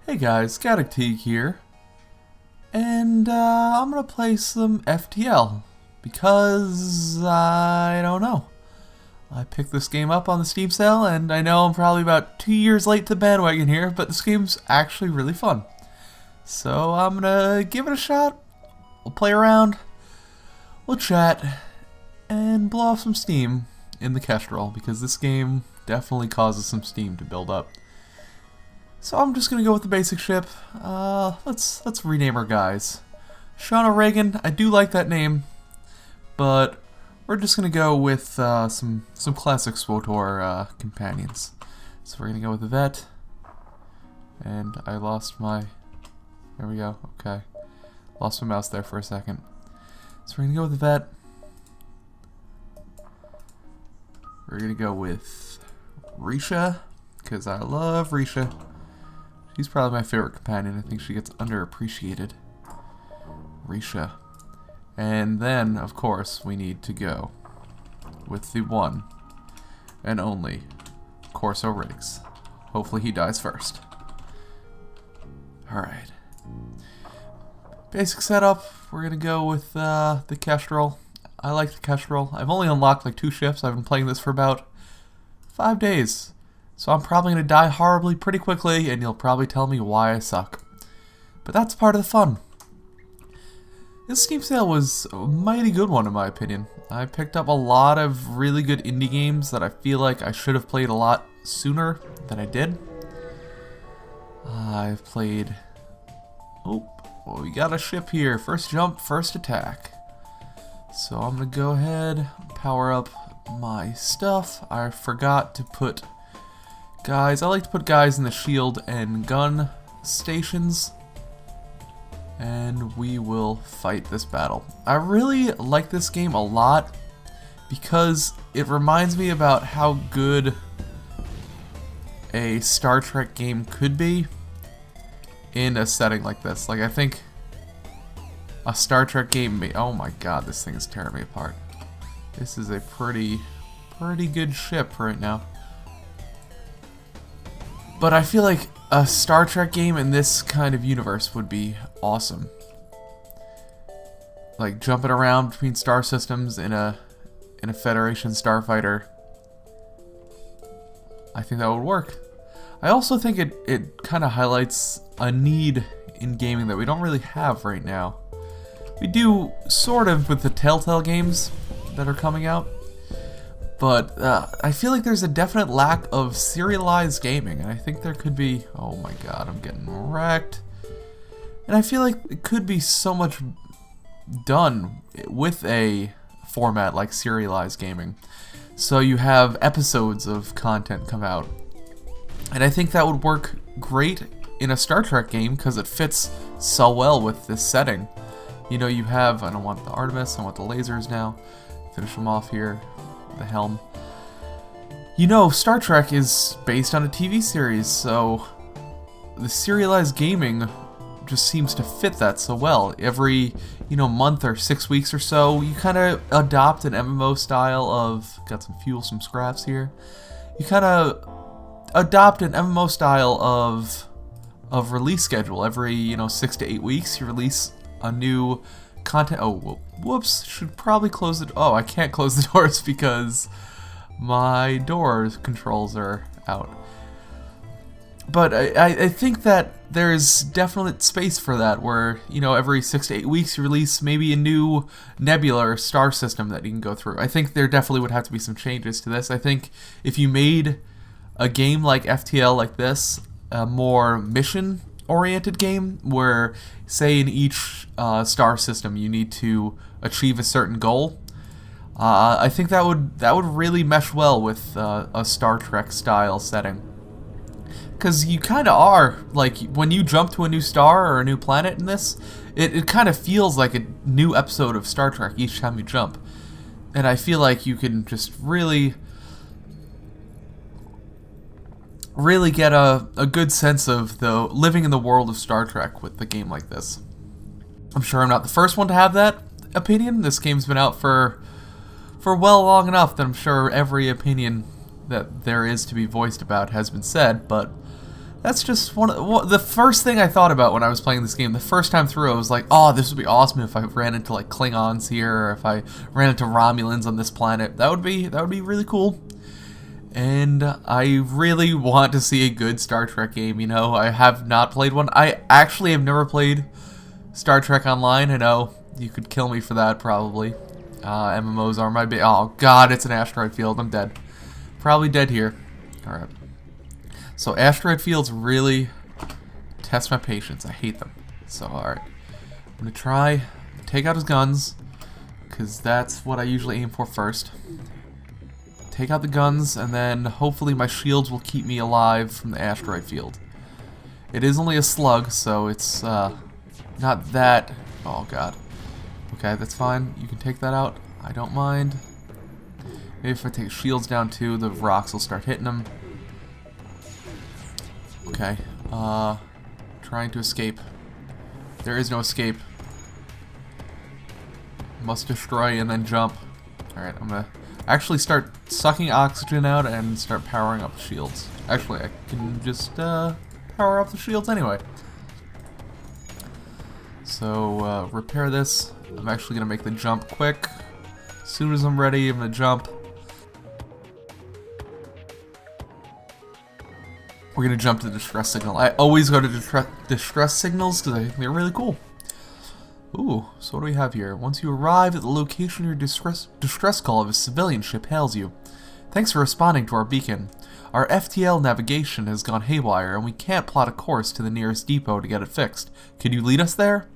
Hey guys, Teague here, and I'm gonna play some FTL because I don't know. I picked this game up on the Steam sale, and I know I'm probably about 2 years late to the bandwagon here, but this game's actually really fun. So I'm gonna give it a shot. We'll play around, we'll chat, and blow off some steam in the Kestrel because this game definitely causes some steam to build up. So I'm just gonna go with the basic ship. Let's rename our guys. Shauna Reagan, I do like that name, but we're just gonna go with some classic SWTOR companions. So we're gonna go with the vet, and I lost my. There we go. Okay, lost my mouse there for a second. So we're gonna go with the vet. We're gonna go with Risha because I love Risha. She's probably my favorite companion. I think she gets underappreciated. Risha. And then, of course, we need to go with the one and only Corso Riggs. Hopefully he dies first. Alright. Basic setup, we're going to go with the Kestrel. I like the Kestrel. I've only unlocked like 2 ships. I've been playing this for about 5 days. So I'm probably going to die horribly pretty quickly, and you'll probably tell me why I suck. But that's part of the fun. This Steam sale was a mighty good one in my opinion. I picked up a lot of really good indie games that I feel like I should have played a lot sooner than I did. I've played... Oh, well, we got a ship here. First jump, first attack. So I'm going to go ahead, power up my stuff. I forgot to put... guys, I like to put guys in the shield and gun stations, and we will fight this battle. I really like this game a lot because it reminds me about how good a Star Trek game could be in a setting like this. Like, I think a Star Trek game may— oh my god, this thing is tearing me apart. This is a pretty good ship right now. But I feel like a Star Trek game in this kind of universe would be awesome. Like jumping around between star systems in a Federation starfighter. I think that would work. I also think it kind of highlights a need in gaming that we don't really have right now. We do sort of with the Telltale games that are coming out. But I feel like there's a definite lack of serialized gaming, and I think there could be— oh my god, I'm getting wrecked. And I feel like it could be so much done with a format like serialized gaming. So you have episodes of content come out. And I think that would work great in a Star Trek game because it fits so well with this setting. You know, you have— I don't want the Artemis, I want the lasers now. Finish them off here. The helm. You know, Star Trek is based on a TV series, so the serialized gaming just seems to fit that so well. Every, month or 6 weeks or so, you kind of adopt an MMO style of— got some fuel, some scraps here. You kind of adopt an MMO style of release schedule. Every, 6 to 8 weeks, you release a new content— oh, whoops, should probably close it— oh, I can't close the doors because my door controls are out. But I think that there's definite space for that where, every 6 to 8 weeks you release maybe a new nebula or star system that you can go through. I think there definitely would have to be some changes to this. I think if you made a game like FTL like this, a more mission-oriented game where, say, in each star system you need to achieve a certain goal, I think that would really mesh well with a Star Trek style setting. Because you kind of are, like, when you jump to a new star or a new planet in this, it kind of feels like a new episode of Star Trek each time you jump. And I feel like you can just really get a good sense of the living in the world of Star Trek with a game like this. I'm sure I'm not the first one to have that opinion. This game's been out for well long enough that I'm sure every opinion that there is to be voiced about has been said, but That's just the first thing I thought about when I was playing this game. The first time through, I was like, oh, this would be awesome if I ran into like Klingons here, or if I ran into Romulans on this planet. That would be really cool. And I really want to see a good Star Trek game, you know. I have not played one. I actually have never played Star Trek Online. I know you could kill me for that, probably. MMOs are my big... Oh, God, it's an asteroid field. I'm dead. Probably dead here. Alright. So asteroid fields really test my patience. I hate them. So, alright. I'm going to try take out his guns, because that's what I usually aim for first. Take out the guns, and then hopefully my shields will keep me alive from the asteroid field. It is only a slug, so it's not that... Oh, God. Okay, that's fine. You can take that out. I don't mind. Maybe if I take shields down too, the rocks will start hitting them. Okay. Trying to escape. There is no escape. Must destroy and then jump. Alright, I'm gonna actually start sucking oxygen out and start powering up the shields. Actually, I can just power up the shields anyway. So, repair this. I'm actually gonna make the jump quick. As soon as I'm ready, I'm gonna jump. We're gonna jump to the distress signal. I always go to distress signals because I think they're really cool. Ooh, so what do we have here? Once you arrive at the location, your distress call of a civilian ship hails you. Thanks for responding to our beacon. Our FTL navigation has gone haywire, and we can't plot a course to the nearest depot to get it fixed. Could you lead us there?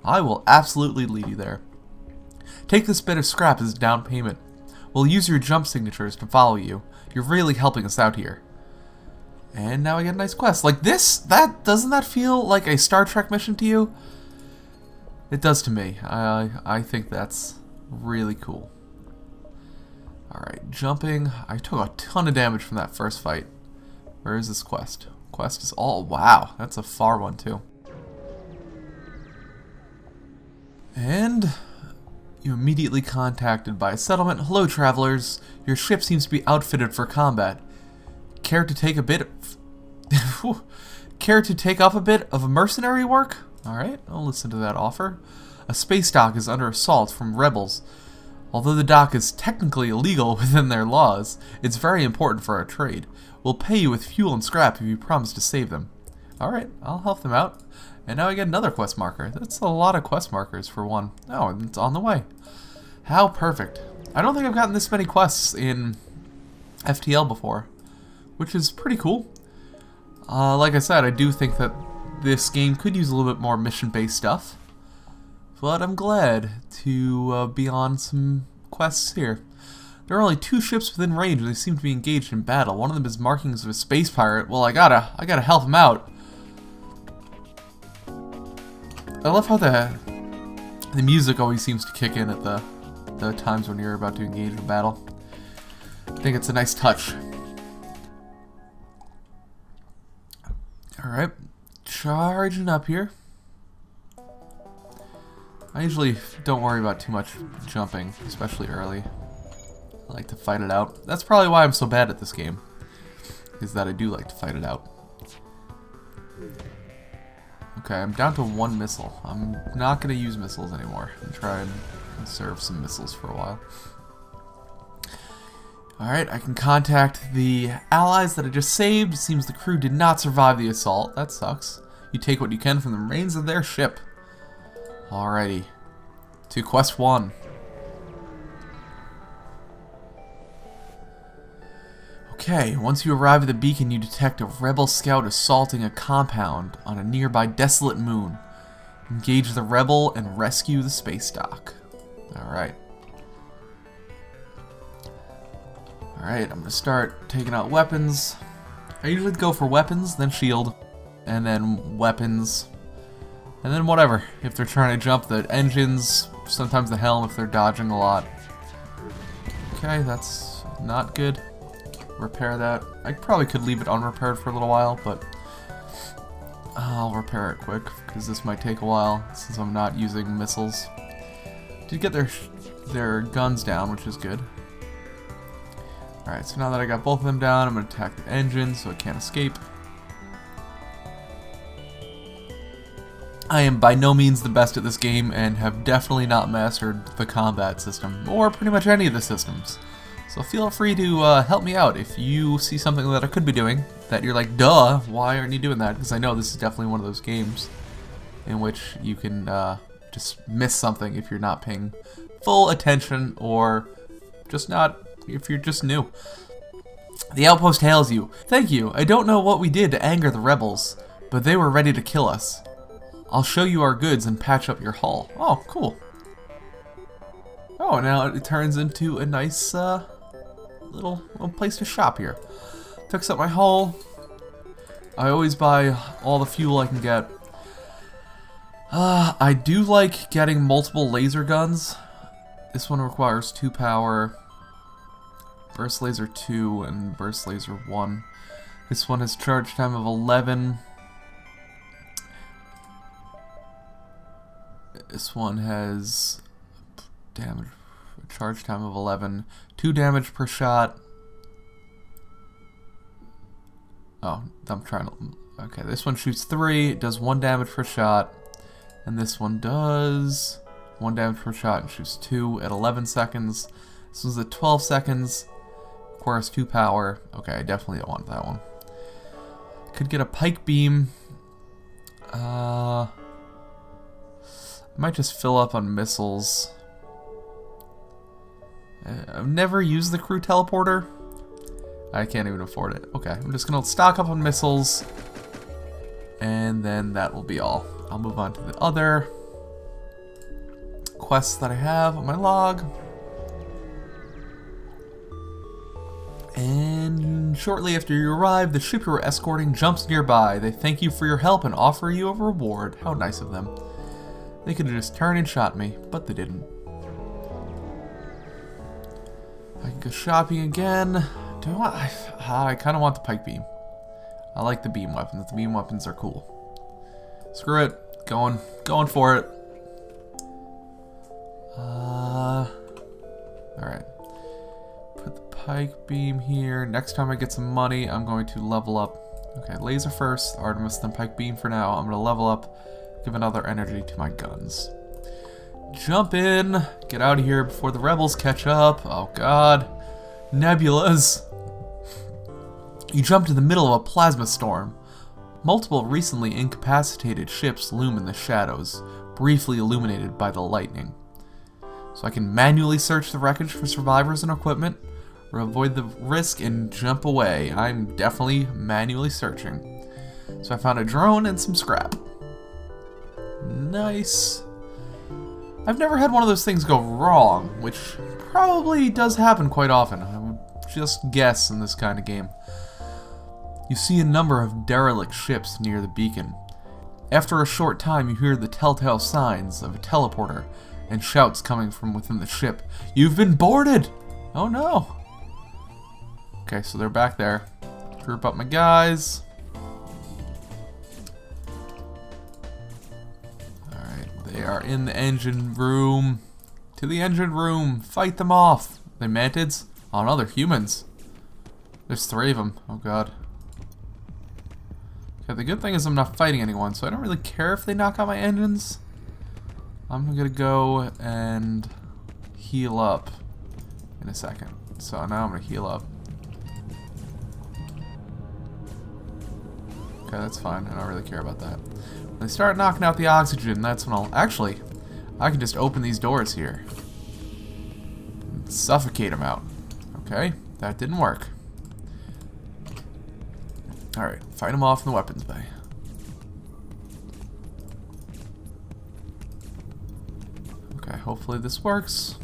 I will absolutely lead you there. Take this bit of scrap as a down payment. We'll use your jump signatures to follow you. You're really helping us out here. And now I get a nice quest. Like this, doesn't that feel like a Star Trek mission to you? It does to me. I think that's really cool. Alright, jumping. I took a ton of damage from that first fight. Where is this quest? Quest is all... Wow, that's a far one too. And you immediately contacted by a settlement. Hello, travelers. Your ship seems to be outfitted for combat. Care to take a bit of... Care to take up a bit of mercenary work? Alright, I'll listen to that offer. A space dock is under assault from rebels. Although the dock is technically illegal within their laws, it's very important for our trade. We'll pay you with fuel and scrap if you promise to save them. Alright, I'll help them out. And now I get another quest marker. That's a lot of quest markers for one. Oh, it's on the way. How perfect. I don't think I've gotten this many quests in FTL before, which is pretty cool. Like I said, I do think that this game could use a little bit more mission-based stuff, but I'm glad to be on some quests here. There are only 2 ships within range, and they seem to be engaged in battle. One of them is markings of a space pirate. Well, I gotta help him out. I love how the music always seems to kick in at the times when you're about to engage in battle. I think it's a nice touch. Alright, charging up here. I usually don't worry about too much jumping, especially early. I like to fight it out. That's probably why I'm so bad at this game, is that I do like to fight it out. Okay, I'm down to 1 missile. I'm not going to use missiles anymore. I'm trying to conserve some missiles for a while. Alright, I can contact the allies that I just saved. It seems the crew did not survive the assault. That sucks. You take what you can from the remains of their ship. Alrighty. To quest 1. Okay, once you arrive at the beacon, you detect a rebel scout assaulting a compound on a nearby desolate moon. Engage the rebel and rescue the space dock. Alright. Alright, I'm gonna start taking out weapons. I usually go for weapons, then shield, and then weapons, and then whatever. If they're trying to jump, the engines, sometimes the helm if they're dodging a lot. Okay, that's not good. Repair that. I probably could leave it unrepaired for a little while, but I'll repair it quick, because this might take a while, since I'm not using missiles. Did get their guns down, which is good. Alright, so now that I got both of them down, I'm going to attack the engine so it can't escape. I am by no means the best at this game and have definitely not mastered the combat system, or pretty much any of the systems. So feel free to help me out if you see something that I could be doing that you're like, duh, why aren't you doing that? Because I know this is definitely one of those games in which you can just miss something if you're not paying full attention, or just not, if you're just new. The outpost hails you. Thank you. I don't know what we did to anger the rebels, but they were ready to kill us. I'll show you our goods and patch up your hull. Oh, cool. Oh, now it turns into a nice little place to shop here. Fix up my hull. I always buy all the fuel I can get. I do like getting multiple laser guns. This one requires 2 power. Burst laser 2 and burst laser 1. This one has charge time of 11. This one has damage, charge time of 11, 2 damage per shot. Oh, I'm trying to, okay, this one shoots 3, it does 1 damage per shot, and this one does 1 damage per shot and shoots 2 at 11 seconds. This one's at 12 seconds, requires 2 power. Okay, I definitely don't want that one. Could get a pike beam. I might just fill up on missiles. I've never used the crew teleporter. I can't even afford it. Okay, I'm just gonna stock up on missiles, and then that will be all. I'll move on to the other quests that I have on my log. And shortly after you arrive, the ship you were escorting jumps nearby. They thank you for your help and offer you a reward. How nice of them. They could have just turned and shot me, but they didn't. I can go shopping again. Do I want? I kind of want the pike beam. I like the beam weapons. The beam weapons are cool. Screw it. Going for it. Alright. Put the pike beam here. Next time I get some money, I'm going to level up. Okay, laser first, Artemis, then pike beam for now. I'm going to level up. Give another energy to my guns. Jump in. Get out of here before the rebels catch up. Oh god. Nebulas. You jump to the middle of a plasma storm. Multiple recently incapacitated ships loom in the shadows, briefly illuminated by the lightning. So I can manually search the wreckage for survivors and equipment, or avoid the risk and jump away. I'm definitely manually searching. So I found a drone and some scrap. Nice. I've never had one of those things go wrong, which probably does happen quite often. I would just guess in this kind of game. You see a number of derelict ships near the beacon. After a short time, you hear the telltale signs of a teleporter and shouts coming from within the ship. You've been boarded! Oh no. Okay, so they're back there. Group up my guys. They are in the engine room. To the engine room. Fight them off. They're mantids? Oh no, they're humans. There's 3 of them. Oh god. Okay, the good thing is I'm not fighting anyone, so I don't really care if they knock out my engines. I'm gonna go and heal up in a second. So now I'm gonna heal up. Okay, that's fine. I don't really care about that. When they start knocking out the oxygen, that's when I'll... Actually, I can just open these doors here. And suffocate them out. Okay, that didn't work. Alright, fight them off in the weapons bay. Okay, hopefully this works.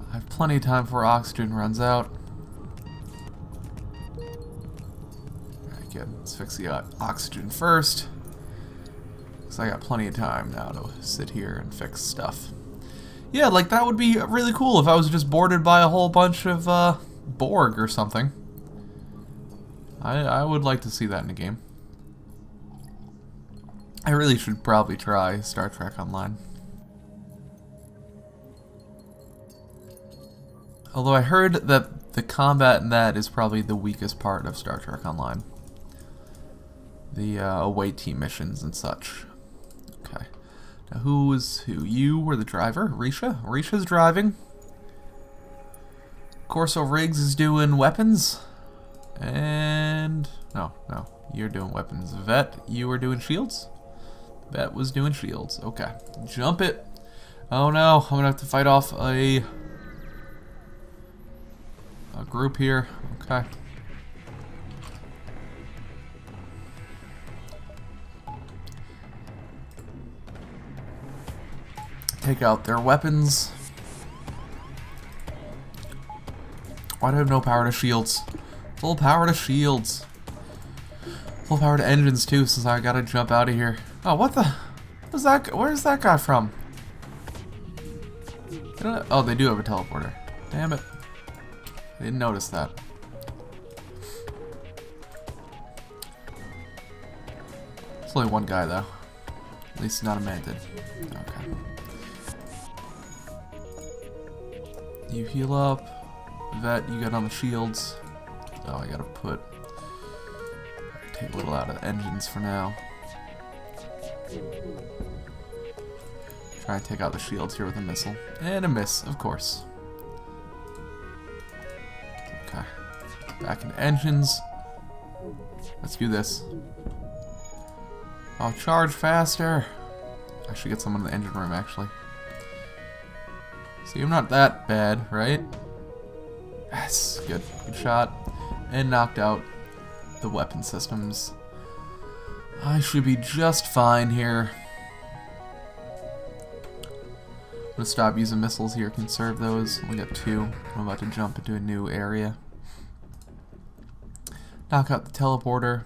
I have plenty of time before oxygen runs out. Alright, good. Let's fix the oxygen first. Because I got plenty of time now to sit here and fix stuff. Yeah, like that would be really cool if I was just boarded by a whole bunch of Borg or something. I would like to see that in a game. I really should probably try Star Trek Online. Although I heard that the combat in that is probably the weakest part of Star Trek Online. The away team missions and such. Now who is who? You were the driver, Risha? Risha's driving. Corso Riggs is doing weapons. And no, you're doing weapons. Vet, you were doing shields? Vet was doing shields. Okay. Jump it. Oh no, I'm gonna have to fight off a group here. Okay. Take out their weapons. Why do I have no power to shields? Full power to shields. Full power to engines too, since I gotta jump out of here. Oh, what the? What's that? Where's that guy from? Oh, they do have a teleporter. Damn it. I didn't notice that. It's only one guy, though. At least not a manted. Okay. You heal up. Vet, you got on the shields. Oh, I gotta take a little out of the engines for now. Try and take out the shields here with a missile. And a miss, of course. Okay. Back into engines. Let's do this. I'll charge faster. I should get someone in the engine room, actually. See, I'm not that bad, right? Yes, good. Good shot. And knocked out the weapon systems. I should be just fine here. I'm gonna stop using missiles here, conserve those. We got 2. I'm about to jump into a new area. Knock out the teleporter.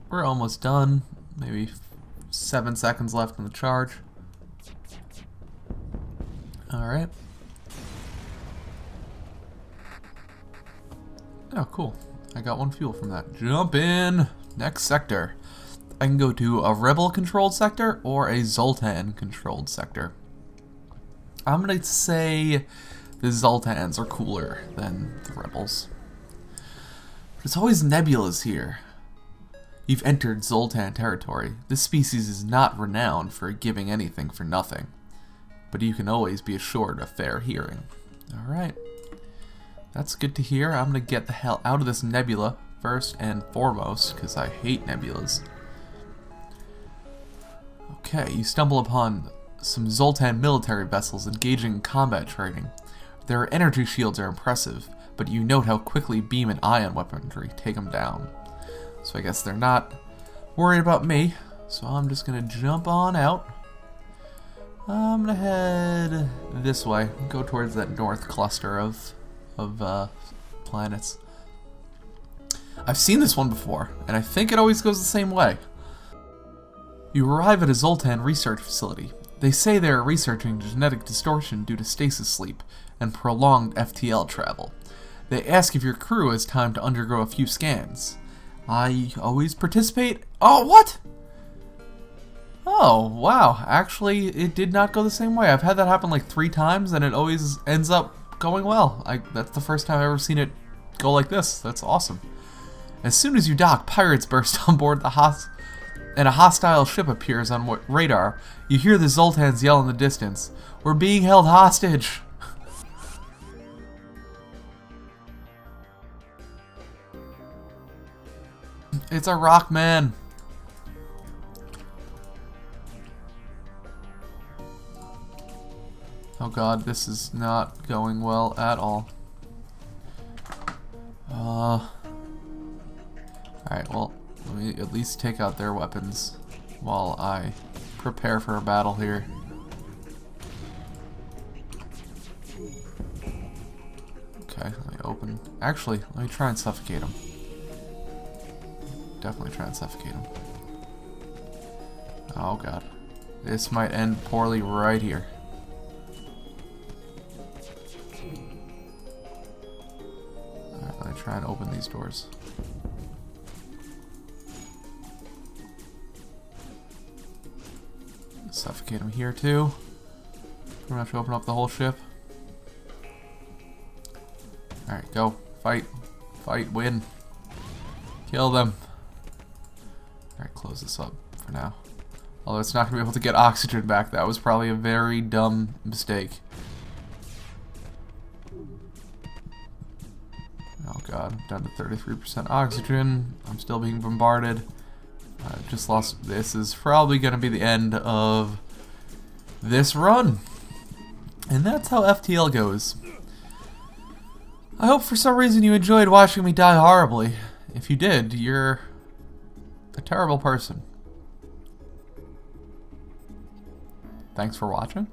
We're almost done. Maybe 7 seconds left in the charge. Alright. Oh, cool. I got 1 fuel from that. Jump in! Next sector. I can go to a rebel-controlled sector or a Zoltan-controlled sector. I'm gonna say the Zoltans are cooler than the rebels. There's always nebulas here. You've entered Zoltan territory. This species is not renowned for giving anything for nothing, but you can always be assured of fair hearing. Alright. That's good to hear. I'm gonna get the hell out of this nebula first and foremost, because I hate nebulas. Okay, you stumble upon some Zoltan military vessels engaging in combat training. Their energy shields are impressive, but you note how quickly beam and ion weaponry take them down. So I guess they're not worried about me, so I'm just gonna jump on out. I'm gonna head this way, go towards that north cluster of planets. I've seen this one before, and I think it always goes the same way. You arrive at a Zoltan research facility. They say they are researching genetic distortion due to stasis sleep and prolonged FTL travel. They ask if your crew has time to undergo a few scans. I always participate. Oh, what? Oh, wow. Actually, it did not go the same way. I've had that happen like 3 times, and it always ends up going well. That's the first time I've ever seen it go like this. That's awesome. As soon as you dock, pirates burst on board and a hostile ship appears on radar. You hear the Zoltans yell in the distance, "We're being held hostage!" It's a rock man. Oh god, this is not going well at all. Alright, well, let me at least take out their weapons while I prepare for a battle here. Okay, let me open. Actually, let me try and suffocate him. Definitely try and suffocate him. Oh god. This might end poorly right here. Alright, let me try and open these doors. Suffocate him here too. Pretty much open up the whole ship. Alright, go. Fight. Fight, win. Kill them. Alright, close this up for now. Although it's not going to be able to get oxygen back. That was probably a very dumb mistake. Oh god, I'm down to 33% oxygen. I'm still being bombarded. I just lost. This is probably going to be the end of this run. And that's how FTL goes. I hope for some reason you enjoyed watching me die horribly. If you did, you're a terrible person. Thanks for watching.